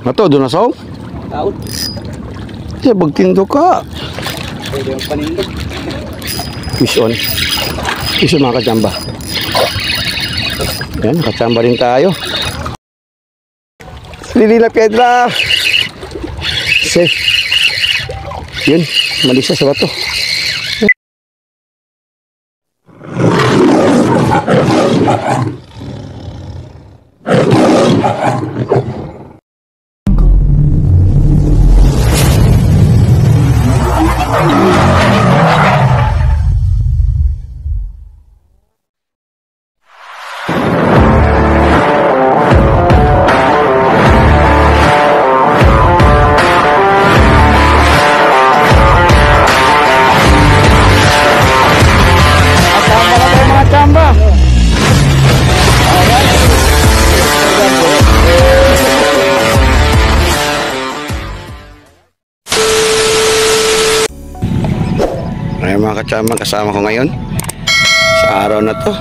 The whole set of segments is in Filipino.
Ato, doon na sa Taon. Siya, bagtindo ka. Pwede yung panindog. Fish on. Fish on mga kachamba. Yan, kachamba rin tayo. Lili na piedra. Safe. Yun, malis siya sa bato. Ay mga kachamba, kasama ko ngayon sa araw na to.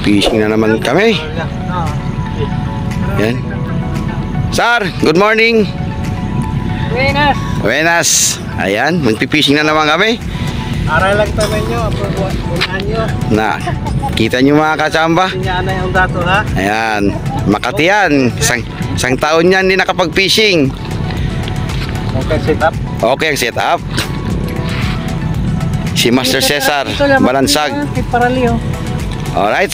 Fishing na naman kami. Yan. Sir, good morning. Buenas. Buenas. Ayan, magpipishing na naman kami. Aral lang taman nyo. Buwan nyo. Na, kita nyo mga kachamba. Sinyana yung dato ha. Ayan, Makati yan. Isang taon yan hindi nakapag-fishing. Okay, set up. Okay ang setup. Si Master Cesar Balansag. Alright.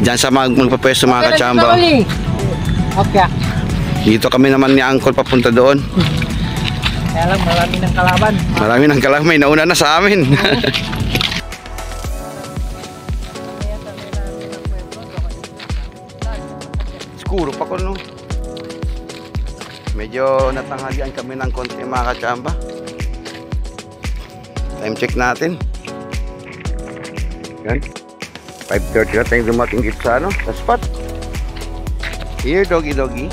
Diyan sa magpapwesto mga kachamba. Okay. Dito kami naman ni Uncle papunta doon. Kaya lang marami ng kalaban. Marami ng kalamay. Nauna na sa amin. Siguro pa ko no. Medyo natanghalian kami ng konti mga kachamba. Time check natin. Yan. 5:30 na tayong dumating dito sa ano, sa spot. Here, doggy doggy.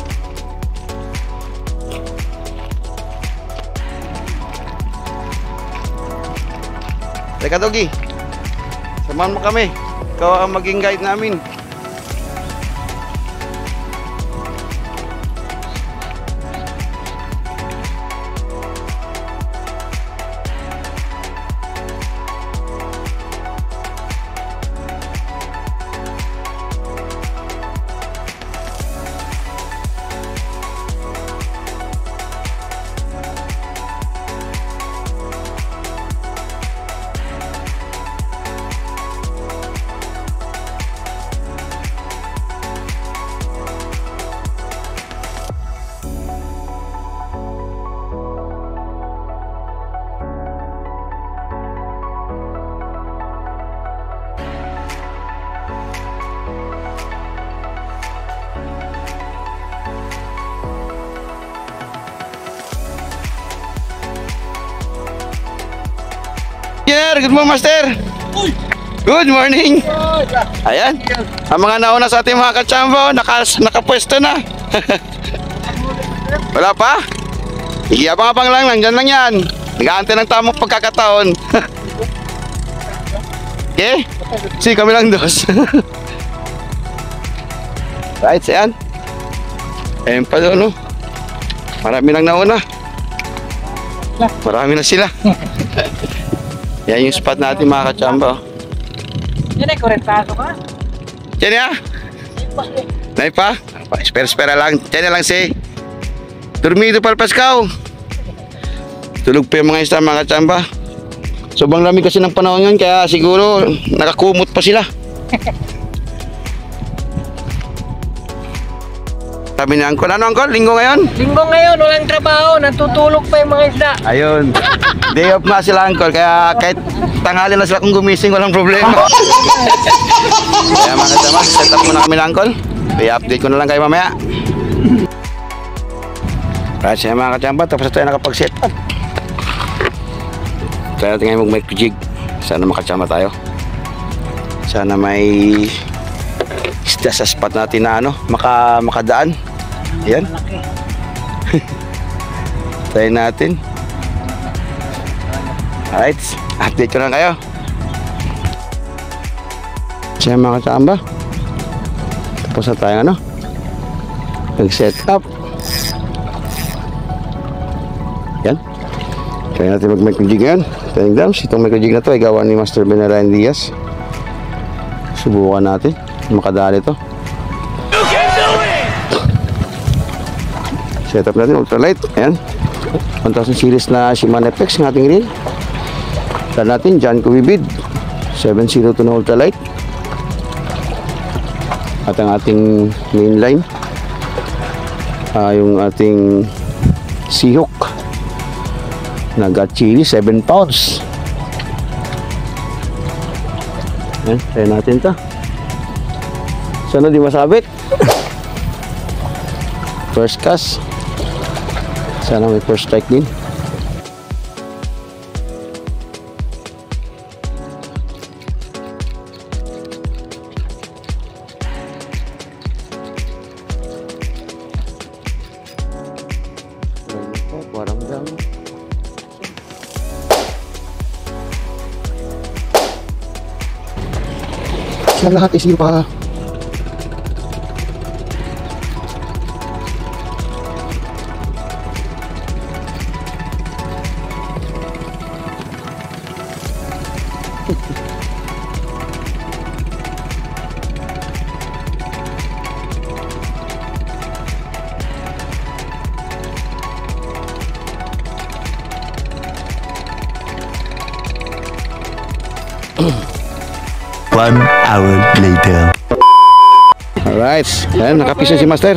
Teka doggy, samahan mo kami. Ikaw ang maging guide namin. Good morning, Master. Good morning. Ayan. Ang mga nauna sa ating mga kachamba, nakapwesto na. Wala pa? Iyabang-abang lang, dyan lang yan. Nag-aantay ng tamang pagkakataon. Okay? Si kami lang dos. Right, ayan. Ayan pa doon, no? Marami lang nauna. Marami na sila. Yan yung spot natin mga kachamba. Yan ay korentaso ka? Yan ya? Nay pa? Espera lang. Yan lang si Dormido Palpaskaw. Tulog pa yung mga isda mga kachamba. Sobrang lamig kasi ng panahon yun, kaya siguro nakakumot pa sila. Sabi ni Uncle, ano Uncle? Linggo ngayon? Linggo ngayon, walang trabaho. Natutulog pa yung mga isda. Ayun. Day off na sila Uncle, kaya kahit tanghali na sila kung gumising, walang problema. Kaya mga kasama, set up muna kami na Uncle. I-update ko na lang kayo mamaya. Kasi mga kachamba, tapos na tayo nakapag-set up. Try natin ngayon mag-jig. Sana makachamba tayo. Sana may isda sa spot natin na ano, makadaan. Ayan. Try natin. Alright, update ko lang kayo. Siya mga kasamba. Tapos na tayo ano. Nag-set up. Yan. Kaya natin mag-micro-jig yan. 10 grams. Itong micro-jig na to ay gawa ni Master Benarayan Diaz. Subukan natin. Makadali to. Set up natin. Ultralight. Ayan. 1000 series na Shimano FX ng ating reel. Tala natin. John Kubibid. 702 na ultralight. At ang ating mainline. Yung ating Seahawk. Nagat chili, 7 pounds. Ayan, try natin ito. Sana di masabit. First cast. Sana may first strike din. Waramdam. Siya lahat isip pa. One hour later. Alright, ayan, nakapiso si Master.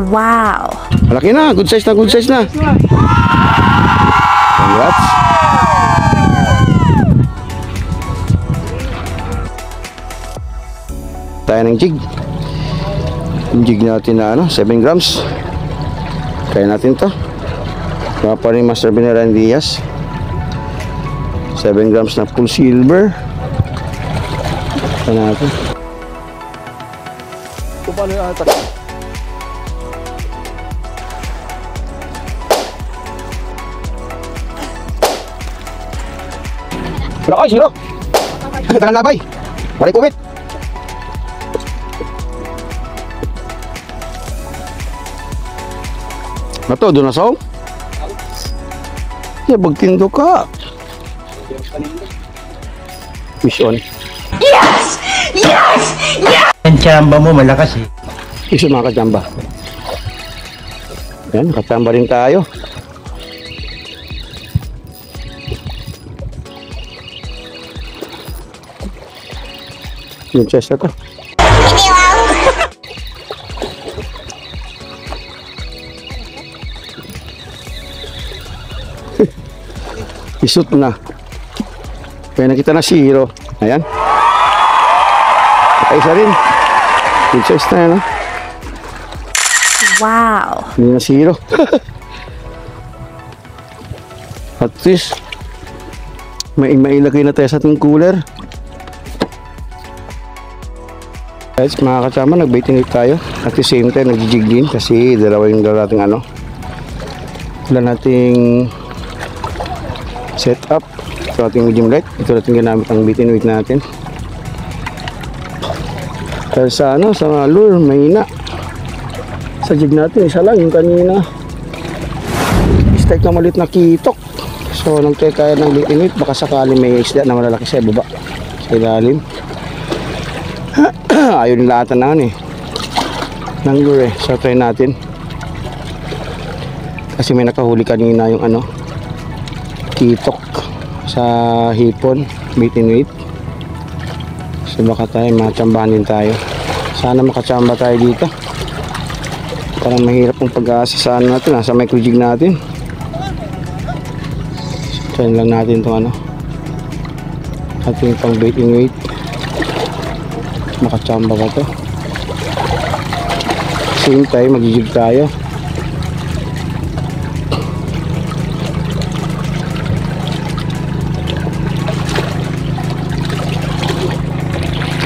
Wow. Malaki na, good size na, good size na. Congrats. Tayo ng jig. Yung jig natin na 7 grams. Kaya natin to. Mga pa rin Master Benarayan Diaz. 7 grams na full silver. Kaya natin. Kung paano yung atak? Wala ko, sino? Tangan labay. Wala kumit. Nato, doon na saw? Ya, bagtindo ka. Mission. Yes! Yes! Yes! Ang tsamba mo malakas eh. Iso mga kachamba. Yan, kachamba rin tayo. Yung chest na to. Isut na. Kaya nakita na si Hero. Ayan. Isa rin. Good size na yan. Wow. Hindi na si Hero. At least may mailagay na tayo sa ating cooler. Guys, mga kasama, nag-baiting tayo. At the same time, nag-jig din. Kasi dalawa yung nating wala nating set up. Ito ating medium light. Ito natin ginamit ang baiting weight natin. Dahil sa sa lure, mahina. Sa jig natin, isa lang yung kanina. Strike na maliit na kitok. So, nag-try tayo ng baiting weight. Baka sakali may isda na malalaki sa baba. Sa ilalim. Ayaw nila ata na ng lure eh. So try natin. Kasi may nakahuli kanina yung kitok sa hipon, baiting weight. So baka tayo matsambahan din tayo. Sana makatsamba tayo dito. Parang mahirap ang pag-aasa sa natin, sa micro-jig natin. So try lang natin itong ating pang baiting weight. Makatsamba ba to? Same time, mag-jig tayo.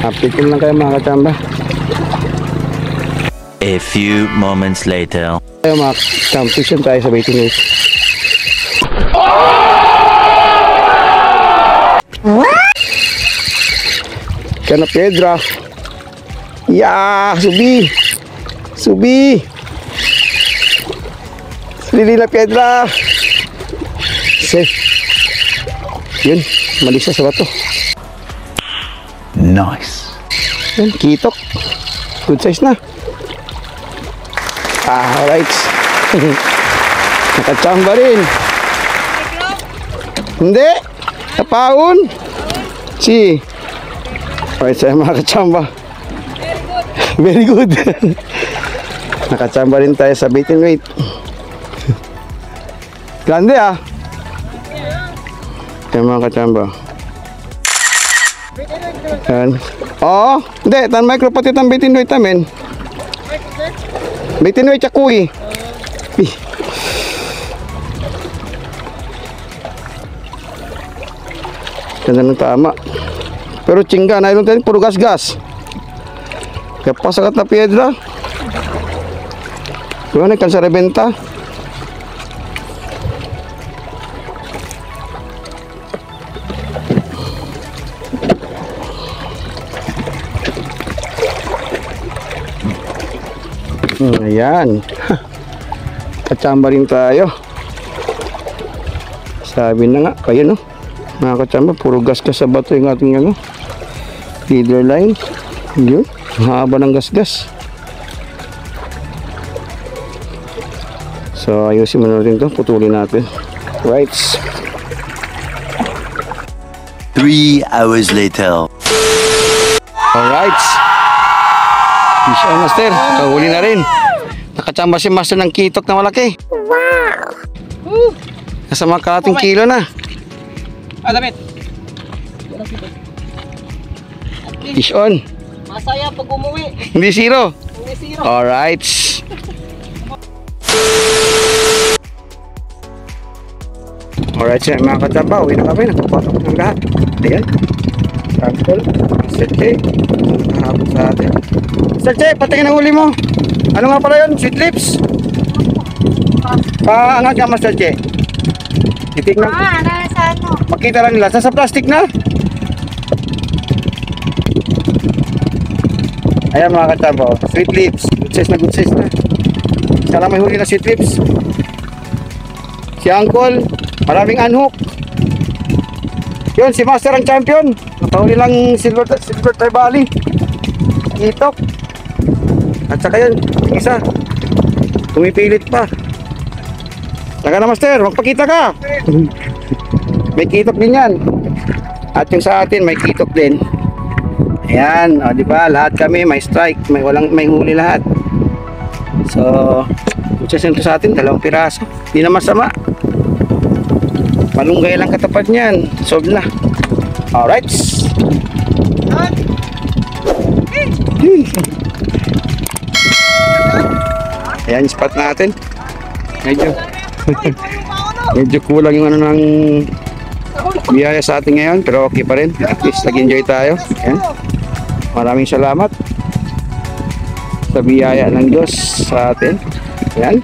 Update ko lang kayo mga katsamba. A few moments later. Tayo mga competition tayo sa baiting weight. Kana Pedra. Ya, subi. Subi. Lili na piedra. Safe. Yun, mali siya sa bato. Nice. Yan, kitok. Good size na. Alright. Nakachamba rin. Hindi. Tapaon. Si. Alright, saya mga kachamba. Very good. Nakachamba rin tayo sa bait and weight. Grande ah. Saya mga kachamba. Yan. Oo. Hindi. Tan micropatit ang bait and weight namin. Bait and weight chakuy. Ganda ng tama. Pero chingga na ilong tayo, puro gas-gas. Kaya pasakat na piedra. Diba na, kansa rebenta. Ayan. Kachamba rin tayo. Sabi na nga, ayun no. Mga kachamba, puro gas-gas sa bato yung ating ano, leader line. Yun, mahaba ng gas-gas. So ayusin mo natin ito, putulin natin. Right. 3 hours later. Alright. Fish on, master. Kahuli na rin. Nakachamba si master ng kitok na malaki. Wow. Nasa mga kalating kilo na. Damit. Fish on. Masaya pag umuwi. Hindi zero. Hindi zero. Alright. Alright siya mga kachamba. Uwi na kami. Nagpapatok ng lahat. Ayan. Sample. Mr. Che. Nakahapon sa atin. Mr. Che, patingin ang huli mo. Ano nga pala yun? Sweet lips? Paangat ka, Mr. Che. Titignan. nasa ano? Makita lang nila. Sa plastic na. Ayan mga kachamba. Sweet lips. Good size na good size na. Sana may huli na sweet lips. Si Uncle. Maraming unhook. Yun, si Master ang champion. Nakahuli lang silver tribali. Itok. At saka yun, yung isa. Pumipilit pa. Taka na Master, magpakita ka. May kitok din yan. At yung sa atin, may kitok din. Ayan, o diba? Lahat kami may strike, may huli lahat. So, kutsyasin sa atin, 2 piraso. Hindi na masama. Malunggay lang katapat niyan. Solve na. Alright. Ayan yung spot natin. Medyo kulang yung ano ng biyaya sa atin ngayon. Pero okay pa rin. At least nag-enjoy tayo. Ayan. Maraming salamat sa biyaya ng Diyos sa atin. Ayan.